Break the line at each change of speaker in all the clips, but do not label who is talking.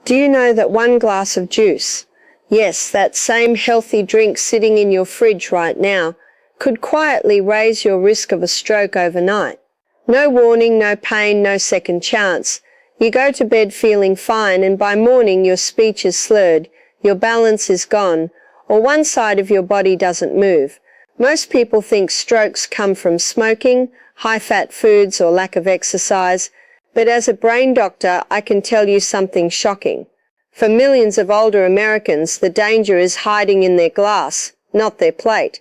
Do you know that one glass of juice, yes, that same healthy drink sitting in your fridge right now, could quietly raise your risk of a stroke overnight? No warning, no pain, no second chance. You go to bed feeling fine, and by morning your speech is slurred, your balance is gone, or one side of your body doesn't move. Most people think strokes come from smoking, high-fat foods, or lack of exercise, but as a brain doctor, I can tell you something shocking. For millions of older Americans, the danger is hiding in their glass, not their plate.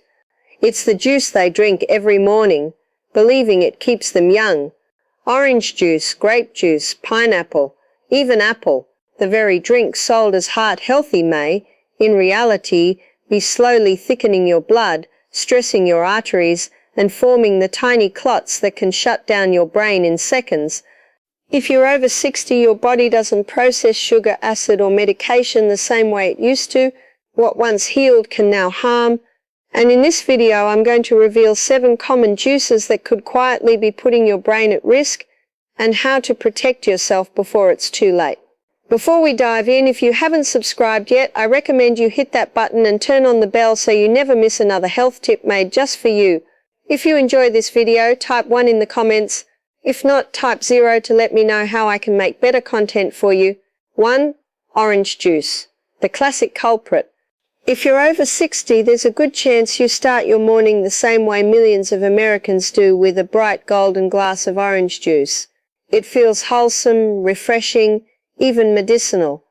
It's the juice they drink every morning, believing it keeps them young. Orange juice, grape juice, pineapple, even apple, the very drink sold as heart-healthy may, in reality, be slowly thickening your blood, stressing your arteries, and forming the tiny clots that can shut down your brain in seconds. If you're over 60, your body doesn't process sugar, acid, or medication the same way it used to. What once healed can now harm. And in this video, I'm going to reveal 7 common juices that could quietly be putting your brain at risk, and how to protect yourself before it's too late. Before we dive in, if you haven't subscribed yet, I recommend you hit that button and turn on the bell so you never miss another health tip made just for you. If you enjoyed this video, type 1 in the comments. If not, type 0 to let me know how I can make better content for you. 1. Orange juice. The classic culprit. If you're over 60, there's a good chance you start your morning the same way millions of Americans do, with a bright golden glass of orange juice. It feels wholesome, refreshing, even medicinal.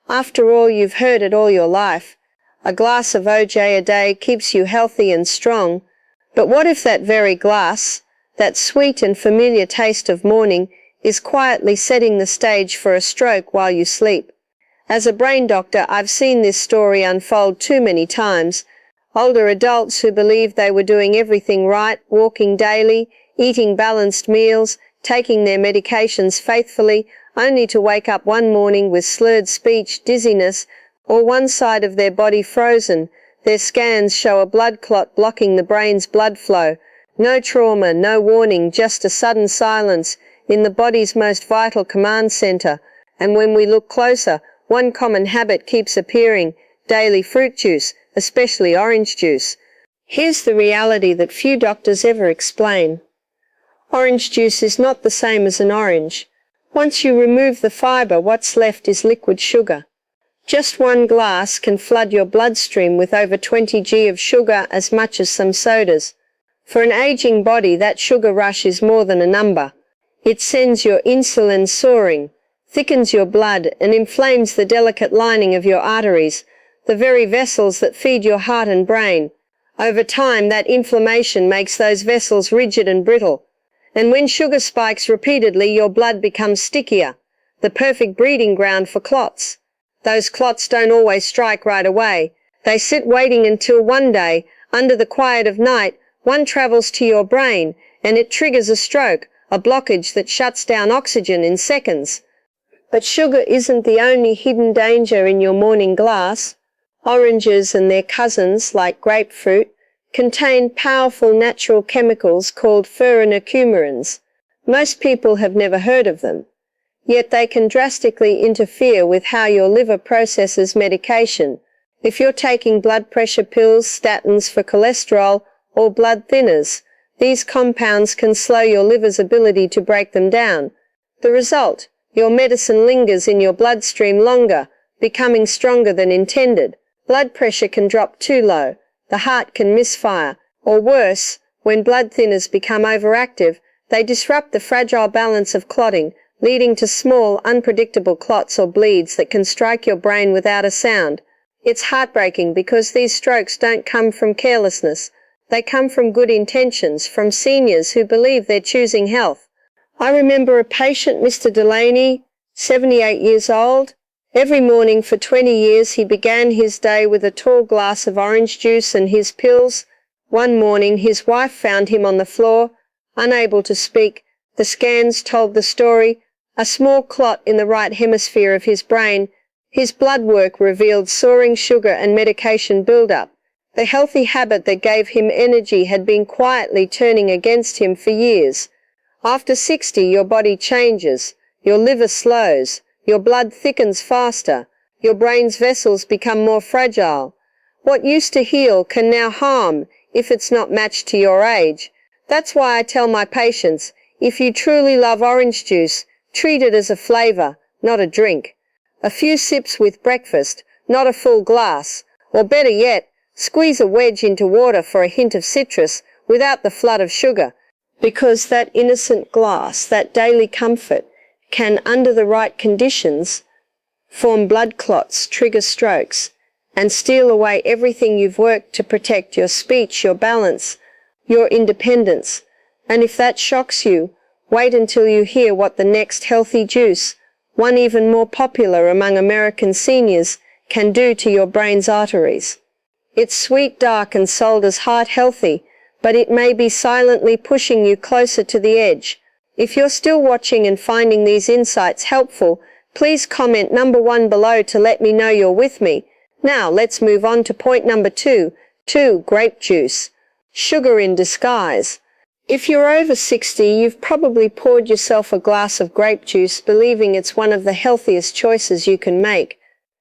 After all, you've heard it all your life. A glass of OJ a day keeps you healthy and strong. But what if that very glass, that sweet and familiar taste of morning, is quietly setting the stage for a stroke while you sleep? As a brain doctor, I've seen this story unfold too many times. Older adults who believed they were doing everything right, walking daily, eating balanced meals, taking their medications faithfully, only to wake up one morning with slurred speech, dizziness, or one side of their body frozen. Their scans show a blood clot blocking the brain's blood flow. No trauma, no warning, just a sudden silence in the body's most vital command center. And when we look closer, one common habit keeps appearing: daily fruit juice, especially orange juice. Here's the reality that few doctors ever explain. Orange juice is not the same as an orange. Once you remove the fiber, what's left is liquid sugar. Just one glass can flood your bloodstream with over 20 g of sugar, as much as some sodas. For an aging body, that sugar rush is more than a number. It sends your insulin soaring, thickens your blood, and inflames the delicate lining of your arteries, the very vessels that feed your heart and brain. Over time, that inflammation makes those vessels rigid and brittle. And when sugar spikes repeatedly, your blood becomes stickier, the perfect breeding ground for clots. Those clots don't always strike right away. They sit waiting until one day, under the quiet of night, one travels to your brain, and it triggers a stroke, a blockage that shuts down oxygen in seconds. But sugar isn't the only hidden danger in your morning glass. Oranges and their cousins, like grapefruit, contain powerful natural chemicals called furanocoumarins. Most people have never heard of them, yet they can drastically interfere with how your liver processes medication. If you're taking blood pressure pills, statins for cholesterol, or blood thinners, these compounds can slow your liver's ability to break them down. The result: your medicine lingers in your bloodstream longer, becoming stronger than intended. Blood pressure can drop too low, the heart can misfire, or worse, when blood thinners become overactive, they disrupt the fragile balance of clotting, leading to small, unpredictable clots or bleeds that can strike your brain without a sound. It's heartbreaking, because these strokes don't come from carelessness. They come from good intentions, from seniors who believe they're choosing health. I remember a patient, Mr. Delaney, 78 years old. Every morning for 20 years he began his day with a tall glass of orange juice and his pills. One morning his wife found him on the floor, unable to speak. The scans told the story: a small clot in the right hemisphere of his brain. His blood work revealed soaring sugar and medication buildup. The healthy habit that gave him energy had been quietly turning against him for years. After 60, your body changes. Your liver slows. Your blood thickens faster. Your brain's vessels become more fragile. What used to heal can now harm if it's not matched to your age. That's why I tell my patients, if you truly love orange juice, treat it as a flavor, not a drink. A few sips with breakfast, not a full glass. Or better yet, squeeze a wedge into water for a hint of citrus without the flood of sugar. Because that innocent glass, that daily comfort, can, under the right conditions, form blood clots, trigger strokes, and steal away everything you've worked to protect: your speech, your balance, your independence. And if that shocks you, wait until you hear what the next healthy juice, one even more popular among American seniors, can do to your brain's arteries. It's sweet, dark, and sold as heart healthy, but it may be silently pushing you closer to the edge. If you're still watching and finding these insights helpful, please comment number 1 below to let me know you're with me. Now let's move on to point number 2. Grape juice. Sugar in disguise. If you're over 60, you've probably poured yourself a glass of grape juice believing it's one of the healthiest choices you can make.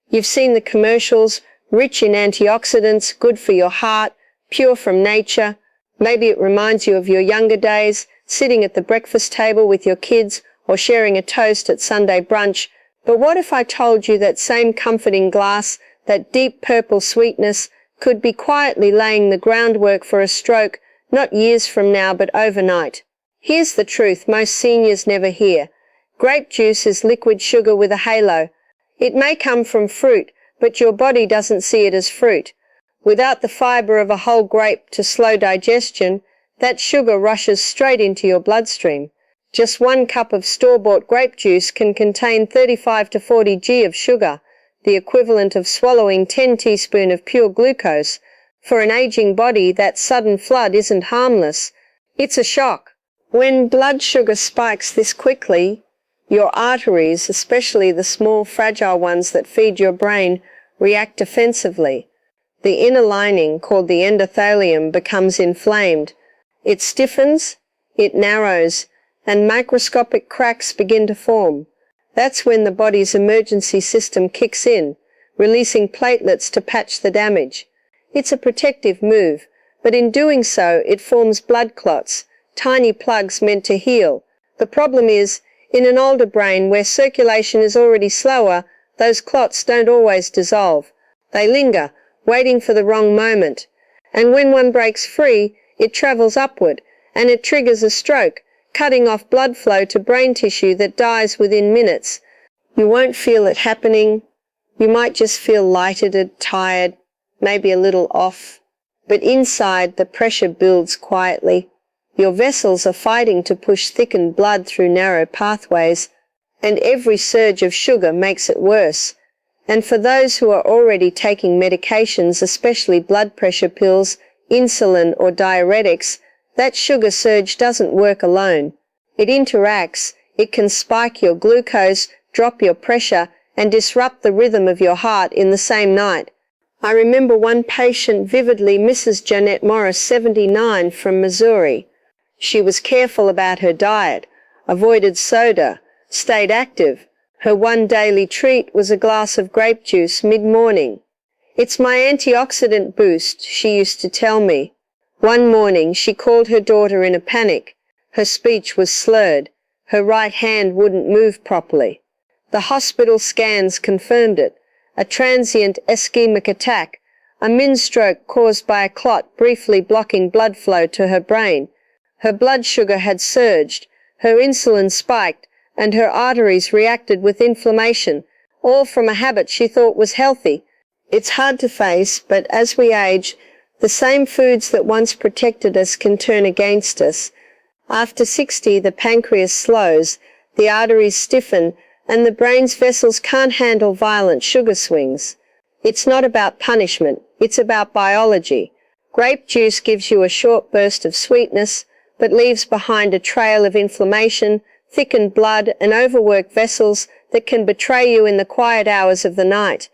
You've seen the commercials, rich in antioxidants, good for your heart, pure from nature. Maybe it reminds you of your younger days, sitting at the breakfast table with your kids or sharing a toast at Sunday brunch. But what if I told you that same comforting glass, that deep purple sweetness, could be quietly laying the groundwork for a stroke, not years from now but overnight? Here's the truth most seniors never hear. Grape juice is liquid sugar with a halo. It may come from fruit, but your body doesn't see it as fruit. Without the fiber of a whole grape to slow digestion, that sugar rushes straight into your bloodstream. Just 1 cup of store-bought grape juice can contain 35 to 40 g of sugar, the equivalent of swallowing 10 teaspoons of pure glucose. For an aging body, that sudden flood isn't harmless. It's a shock. When blood sugar spikes this quickly, your arteries, especially the small fragile ones that feed your brain, react defensively. The inner lining, called the endothelium, becomes inflamed. It stiffens, it narrows, and microscopic cracks begin to form. That's when the body's emergency system kicks in, releasing platelets to patch the damage. It's a protective move, but in doing so, it forms blood clots, tiny plugs meant to heal. The problem is, in an older brain where circulation is already slower, those clots don't always dissolve. They linger, waiting for the wrong moment. And when one breaks free, it travels upward, and it triggers a stroke, cutting off blood flow to brain tissue that dies within minutes. You won't feel it happening. You might just feel lightheaded, tired, maybe a little off. But inside, the pressure builds quietly. Your vessels are fighting to push thickened blood through narrow pathways, and every surge of sugar makes it worse. And for those who are already taking medications, especially blood pressure pills, insulin or diuretics, that sugar surge doesn't work alone. It interacts. It can spike your glucose, drop your pressure, and disrupt the rhythm of your heart in the same night. I remember one patient vividly, Mrs. Jeanette Morris, 79, from Missouri. She was careful about her diet, avoided soda, stayed active. Her one daily treat was a glass of grape juice mid-morning. "It's my antioxidant boost," she used to tell me. One morning she called her daughter in a panic. Her speech was slurred. Her right hand wouldn't move properly. The hospital scans confirmed it. A transient ischemic attack, a min-stroke caused by a clot briefly blocking blood flow to her brain. Her blood sugar had surged, her insulin spiked, and her arteries reacted with inflammation, all from a habit she thought was healthy. It's hard to face, but as we age, the same foods that once protected us can turn against us. After 60, the pancreas slows, the arteries stiffen, and the brain's vessels can't handle violent sugar swings. It's not about punishment, it's about biology. Grape juice gives you a short burst of sweetness, but leaves behind a trail of inflammation, thickened blood, and overworked vessels that can betray you in the quiet hours of the night.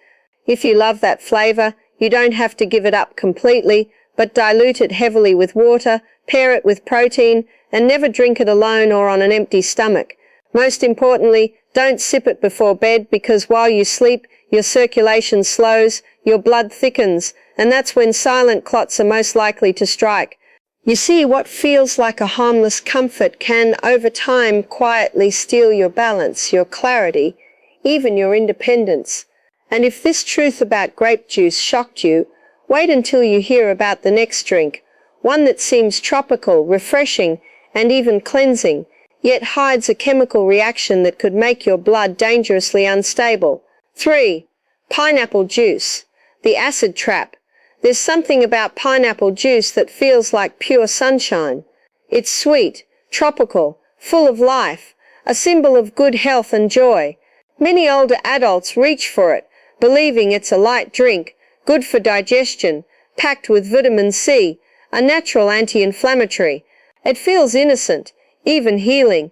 If you love that flavor, you don't have to give it up completely, but dilute it heavily with water, pair it with protein, and never drink it alone or on an empty stomach. Most importantly, Don't sip it before bed, because while you sleep, your circulation slows, your blood thickens, and that's when silent clots are most likely to strike. You see, what feels like a harmless comfort can, over time, quietly steal your balance, your clarity, even your independence. And if this truth about grape juice shocked you, wait until you hear about the next drink, one that seems tropical, refreshing, and even cleansing, yet hides a chemical reaction that could make your blood dangerously unstable. 3. Pineapple juice. The acid trap. There's something about pineapple juice that feels like pure sunshine. It's sweet, tropical, full of life, a symbol of good health and joy. Many older adults reach for it, believing it's a light drink, good for digestion, packed with vitamin C, a natural anti-inflammatory. It feels innocent, even healing.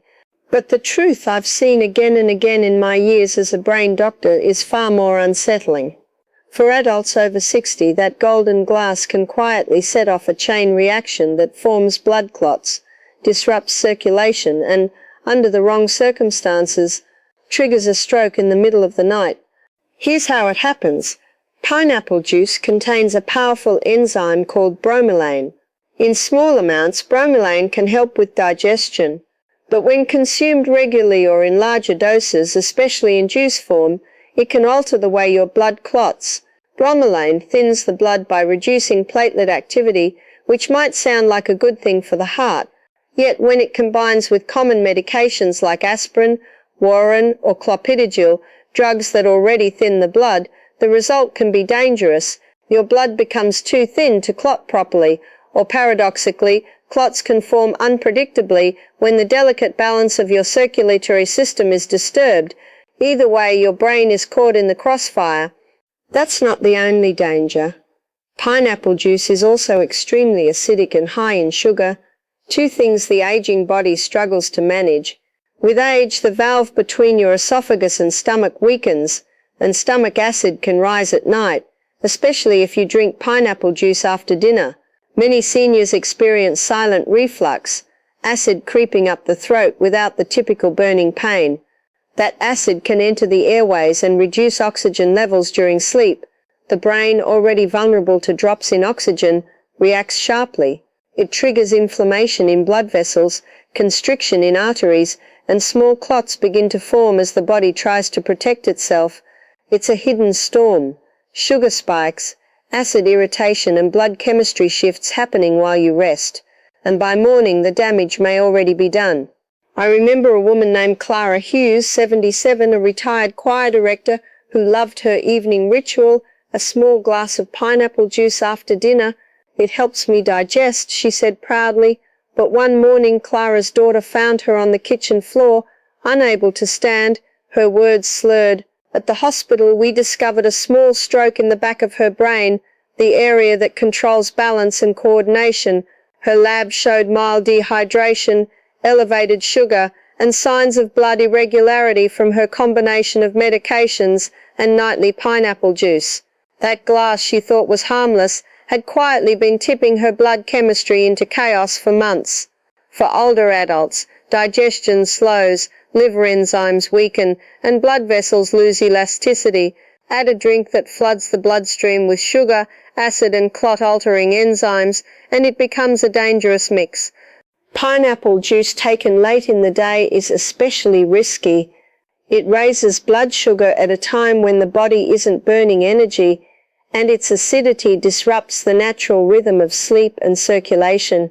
But the truth I've seen again and again in my years as a brain doctor is far more unsettling. For adults over 60, that golden glass can quietly set off a chain reaction that forms blood clots, disrupts circulation, and, under the wrong circumstances, triggers a stroke in the middle of the night. Here's how it happens. Pineapple juice contains a powerful enzyme called bromelain. In small amounts, bromelain can help with digestion, but when consumed regularly or in larger doses, especially in juice form, it can alter the way your blood clots. Bromelain thins the blood by reducing platelet activity, which might sound like a good thing for the heart, yet when it combines with common medications like aspirin, warfarin, or clopidogrel, drugs that already thin the blood, the result can be dangerous. Your blood becomes too thin to clot properly, or paradoxically, clots can form unpredictably when the delicate balance of your circulatory system is disturbed. Either way, your brain is caught in the crossfire. That's not the only danger. Pineapple juice is also extremely acidic and high in sugar, two things the aging body struggles to manage. With age, the valve between your esophagus and stomach weakens, and stomach acid can rise at night, especially if you drink pineapple juice after dinner. Many seniors experience silent reflux, acid creeping up the throat without the typical burning pain. That acid can enter the airways and reduce oxygen levels during sleep. The brain, already vulnerable to drops in oxygen, reacts sharply. It triggers inflammation in blood vessels, constriction in arteries, and small clots begin to form as the body tries to protect itself. It's a hidden storm. Sugar spikes, acid irritation and blood chemistry shifts happening while you rest. And by morning the damage may already be done. I remember a woman named Clara Hughes, 77, a retired choir director who loved her evening ritual, a small glass of pineapple juice after dinner. It helps me digest, she said proudly, but one morning Clara's daughter found her on the kitchen floor, unable to stand, her words slurred. At the hospital we discovered a small stroke in the back of her brain, the area that controls balance and coordination. Her lab showed mild dehydration, elevated sugar, and signs of blood irregularity from her combination of medications and nightly pineapple juice. That glass she thought was harmless had quietly been tipping her blood chemistry into chaos for months. For older adults, digestion slows, liver enzymes weaken, and blood vessels lose elasticity. Add a drink that floods the bloodstream with sugar, acid and clot-altering enzymes, and it becomes a dangerous mix. Pineapple juice taken late in the day is especially risky. It raises blood sugar at a time when the body isn't burning energy, and its acidity disrupts the natural rhythm of sleep and circulation.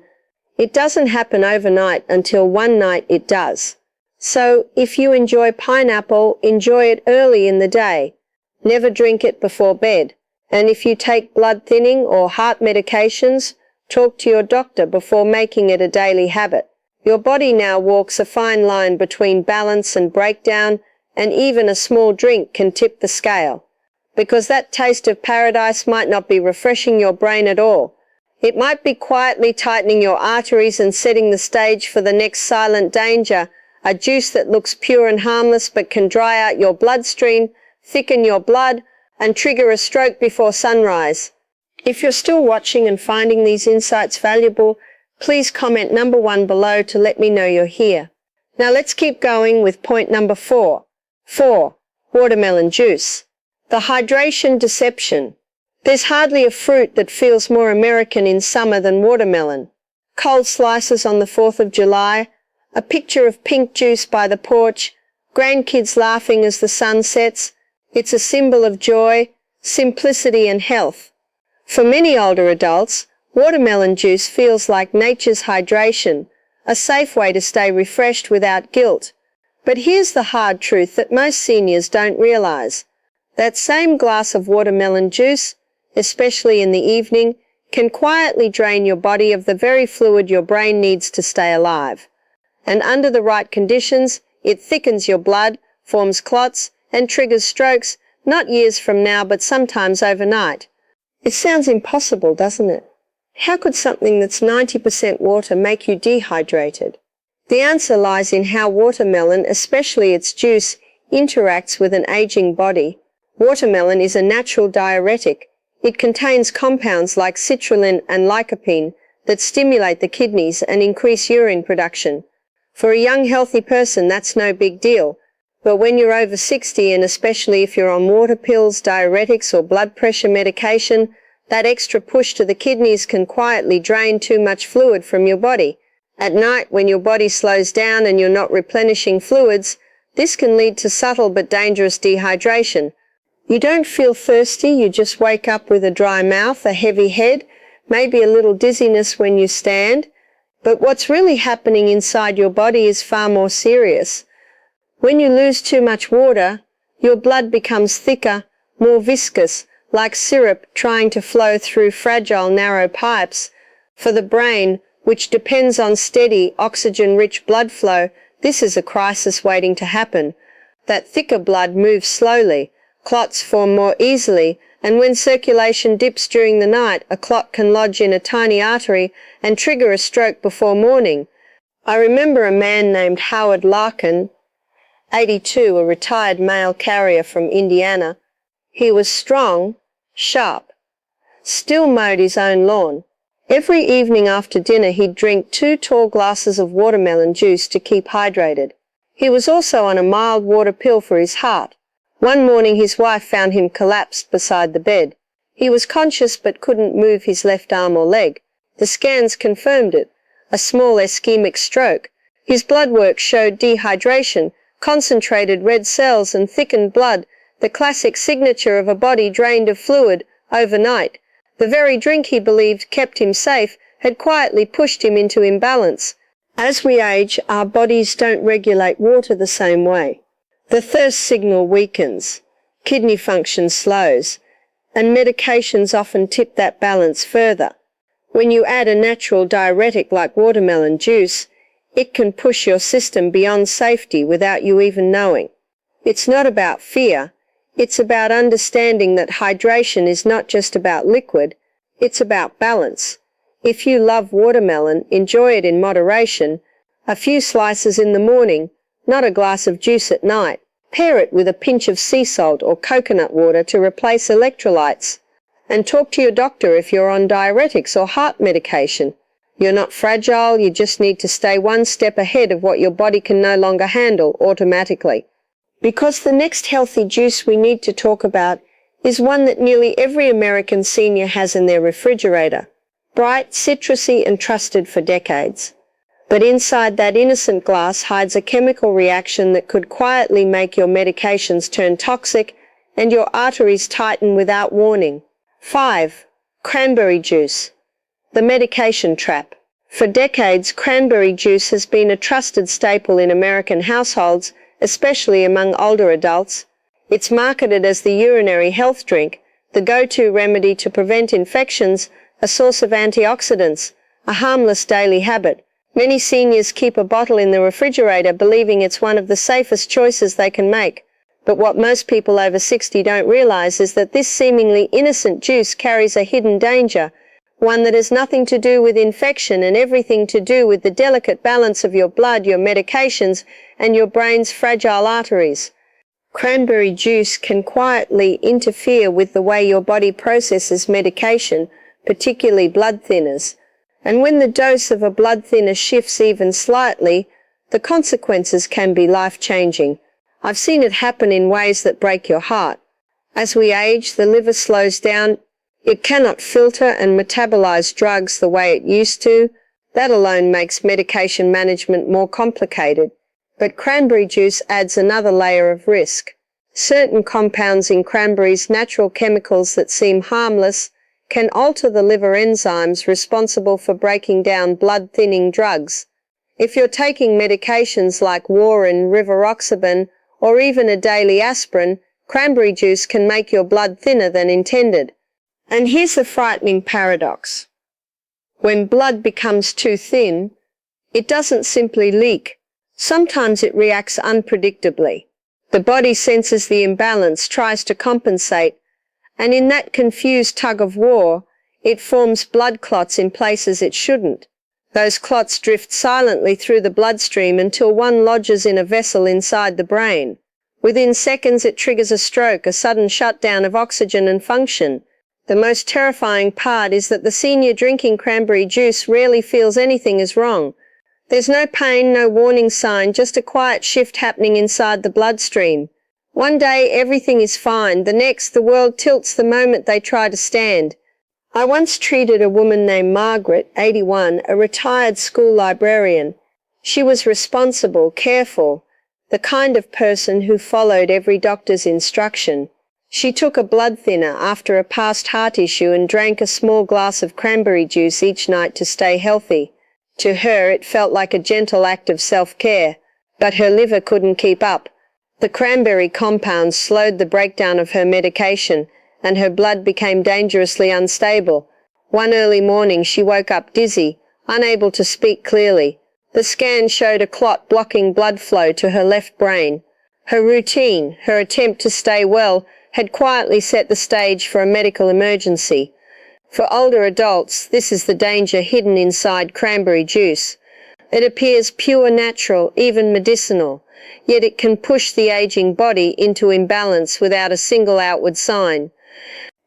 It doesn't happen overnight until one night it does. So, if you enjoy pineapple, enjoy it early in the day. Never drink it before bed. And if you take blood thinning or heart medications, talk to your doctor before making it a daily habit. Your body now walks a fine line between balance and breakdown, and even a small drink can tip the scale. Because that taste of paradise might not be refreshing your brain at all. It might be quietly tightening your arteries and setting the stage for the next silent danger, a juice that looks pure and harmless but can dry out your bloodstream, thicken your blood, and trigger a stroke before sunrise. If you're still watching and finding these insights valuable, please comment number 1 below to let me know you're here. Now let's keep going with point number 4. 4. Watermelon juice. The hydration deception. There's hardly a fruit that feels more American in summer than watermelon. Cold slices on the 4th of July, a picture of pink juice by the porch, grandkids laughing as the sun sets. It's a symbol of joy, simplicity and health. For many older adults, watermelon juice feels like nature's hydration, a safe way to stay refreshed without guilt. But here's the hard truth that most seniors don't realize. That same glass of watermelon juice, especially in the evening, can quietly drain your body of the very fluid your brain needs to stay alive. And under the right conditions, it thickens your blood, forms clots, and triggers strokes, not years from now but sometimes overnight. It sounds impossible, doesn't it? How could something that's 90% water make you dehydrated? The answer lies in how watermelon, especially its juice, interacts with an aging body. Watermelon is a natural diuretic. It contains compounds like citrulline and lycopene that stimulate the kidneys and increase urine production. For a young healthy person, that's no big deal. But when you're over 60, and especially if you're on water pills, diuretics or blood pressure medication, that extra push to the kidneys can quietly drain too much fluid from your body. At night, when your body slows down and you're not replenishing fluids, this can lead to subtle but dangerous dehydration. You don't feel thirsty, you just wake up with a dry mouth, a heavy head, maybe a little dizziness when you stand. But what's really happening inside your body is far more serious. When you lose too much water, your blood becomes thicker, more viscous, like syrup trying to flow through fragile, narrow pipes. For the brain, which depends on steady, oxygen-rich blood flow, this is a crisis waiting to happen. That thicker blood moves slowly, clots form more easily, and when circulation dips during the night, a clot can lodge in a tiny artery and trigger a stroke before morning. I remember a man named Howard Larkin, 82, a retired mail carrier from Indiana. He was strong, sharp, still mowed his own lawn. Every evening after dinner he'd drink 2 tall glasses of watermelon juice to keep hydrated. He was also on a mild water pill for his heart. One morning his wife found him collapsed beside the bed. He was conscious but couldn't move his left arm or leg. The scans confirmed it, a small ischemic stroke. His blood work showed dehydration, concentrated red cells and thickened blood, the classic signature of a body drained of fluid overnight. The very drink he believed kept him safe had quietly pushed him into imbalance. As we age, our bodies don't regulate water the same way. The thirst signal weakens, kidney function slows, and medications often tip that balance further. When you add a natural diuretic like watermelon juice, it can push your system beyond safety without you even knowing. It's not about fear. It's about understanding that hydration is not just about liquid, it's about balance. If you love watermelon, enjoy it in moderation, a few slices in the morning, not a glass of juice at night. Pair it with a pinch of sea salt or coconut water to replace electrolytes. And talk to your doctor if you're on diuretics or heart medication. You're not fragile, you just need to stay one step ahead of what your body can no longer handle automatically. Because the next healthy juice we need to talk about is one that nearly every American senior has in their refrigerator. Bright, citrusy and trusted for decades. But inside that innocent glass hides a chemical reaction that could quietly make your medications turn toxic and your arteries tighten without warning. 5. Cranberry juice. The medication trap. For decades, cranberry juice has been a trusted staple in American households, especially among older adults. It's marketed as the urinary health drink, the go-to remedy to prevent infections, a source of antioxidants, a harmless daily habit. Many seniors keep a bottle in the refrigerator believing it's one of the safest choices they can make. But what most people over 60 don't realize is that this seemingly innocent juice carries a hidden danger, one that has nothing to do with infection and everything to do with the delicate balance of your blood, your medications, and your brain's fragile arteries. Cranberry juice can quietly interfere with the way your body processes medication, particularly blood thinners. And when the dose of a blood thinner shifts even slightly, the consequences can be life-changing. I've seen it happen in ways that break your heart. As we age, the liver slows down. It cannot filter and metabolize drugs the way it used to. That alone makes medication management more complicated. But cranberry juice adds another layer of risk. Certain compounds in cranberries, natural chemicals that seem harmless, can alter the liver enzymes responsible for breaking down blood-thinning drugs. If you're taking medications like warfarin, rivaroxaban, or even a daily aspirin, cranberry juice can make your blood thinner than intended. And here's the frightening paradox. When blood becomes too thin, it doesn't simply leak. Sometimes it reacts unpredictably. The body senses the imbalance, tries to compensate, and in that confused tug-of-war, it forms blood clots in places it shouldn't. Those clots drift silently through the bloodstream until one lodges in a vessel inside the brain. Within seconds it triggers a stroke, a sudden shutdown of oxygen and function. The most terrifying part is that the senior drinking cranberry juice rarely feels anything is wrong. There's no pain, no warning sign, just a quiet shift happening inside the bloodstream. One day everything is fine, the next the world tilts the moment they try to stand. I once treated a woman named Margaret, 81, a retired school librarian. She was responsible, careful, the kind of person who followed every doctor's instruction. She took a blood thinner after a past heart issue and drank a small glass of cranberry juice each night to stay healthy. To her, it felt like a gentle act of self-care, but her liver couldn't keep up. The cranberry compounds slowed the breakdown of her medication, and her blood became dangerously unstable. One early morning she woke up dizzy, unable to speak clearly. The scan showed a clot blocking blood flow to her left brain. Her routine, her attempt to stay well, had quietly set the stage for a medical emergency. For older adults, this is the danger hidden inside cranberry juice. It appears pure, natural, even medicinal, yet it can push the aging body into imbalance without a single outward sign.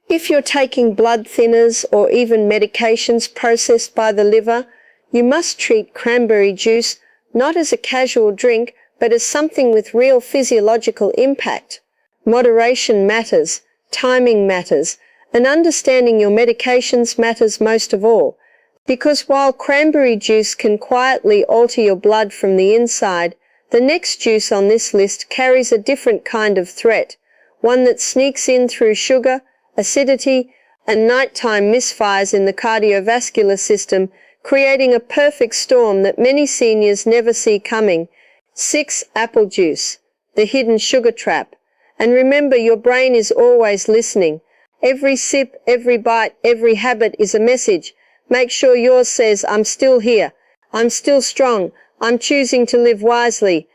If you're taking blood thinners or even medications processed by the liver, you must treat cranberry juice not as a casual drink, but as something with real physiological impact. Moderation matters, timing matters, and understanding your medications matters most of all. Because while cranberry juice can quietly alter your blood from the inside, the next juice on this list carries a different kind of threat, one that sneaks in through sugar, acidity, and nighttime misfires in the cardiovascular system, creating a perfect storm that many seniors never see coming. 6. Apple juice, the hidden sugar trap. And remember, your brain is always listening. Every sip, every bite, every habit is a message. Make sure yours says, I'm still here. I'm still strong. I'm choosing to live wisely.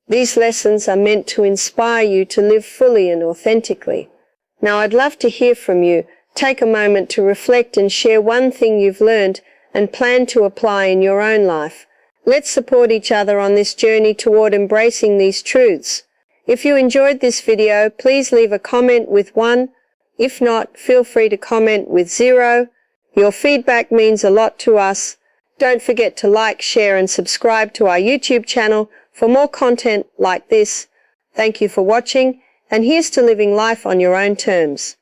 These lessons are meant to inspire you to live fully and authentically. Now, I'd love to hear from you. Take a moment to reflect and share one thing you've learned and plan to apply in your own life. Let's support each other on this journey toward embracing these truths. If you enjoyed this video, please leave a comment with 1. If not, feel free to comment with 0. Your feedback means a lot to us. Don't forget to like, share, and subscribe to our YouTube channel for more content like this. Thank you for watching, and here's to living life on your own terms.